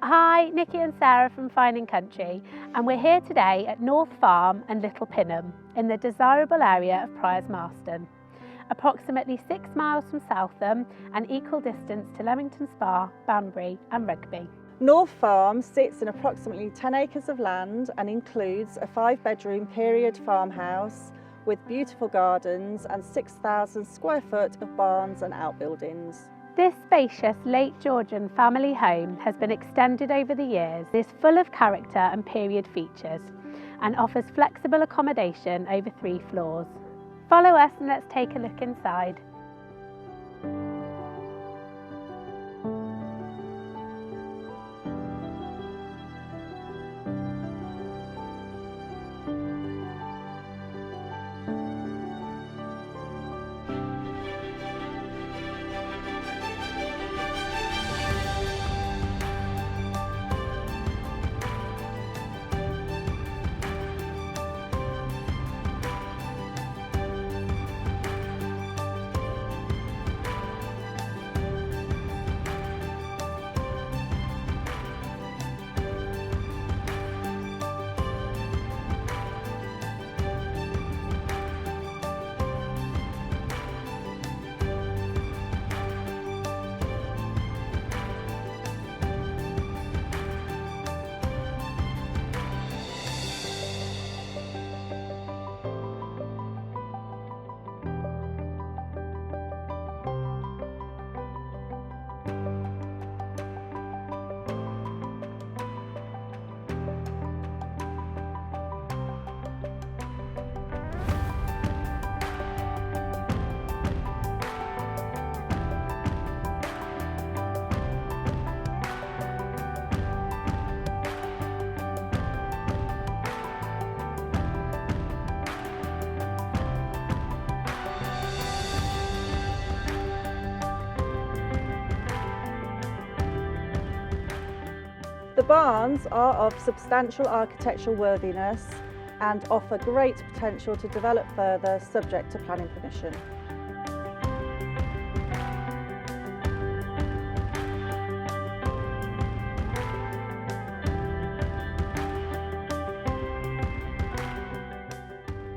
Hi, Nicky and Sarah from Fine and Country, and we're here today at North Farm and Little Pinum in the desirable area of Priors Marston. Approximately 6 miles from Southam and equal distance to Leamington Spa, Banbury and Rugby. North Farm sits in approximately 10 acres of land and includes a 5-bedroom period farmhouse with beautiful gardens and 6,000 square foot of barns and outbuildings. This spacious Late Georgian family home has been extended over the years, is full of character and period features and offers flexible accommodation over 3 floors. Follow us and let's take a look inside. The barns are of substantial architectural worthiness and offer great potential to develop further subject to planning permission.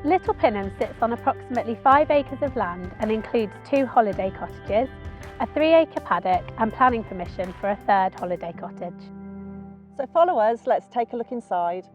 Little Pinum sits on approximately 5 acres of land and includes 2 holiday cottages, a 3-acre paddock and planning permission for a 3rd holiday cottage. So follow us, let's take a look inside.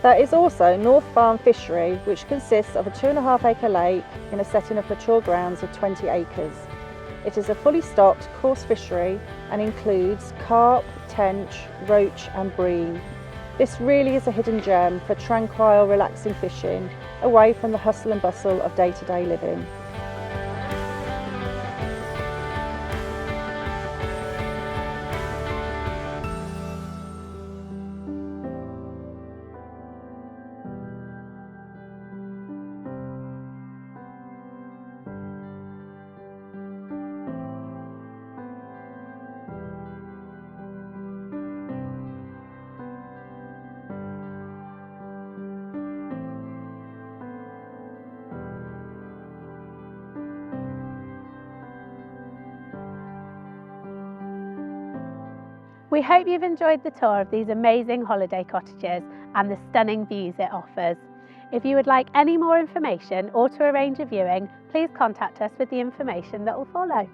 There is also North Farm Fishery, which consists of a 2.5-acre lake in a setting of mature grounds of 20 acres. It is a fully stocked coarse fishery and includes carp, tench, roach and bream. This really is a hidden gem for tranquil, relaxing fishing, away from the hustle and bustle of day-to-day living. We hope you've enjoyed the tour of these amazing holiday cottages and the stunning views it offers. If you would like any more information or to arrange a viewing, please contact us with the information that will follow.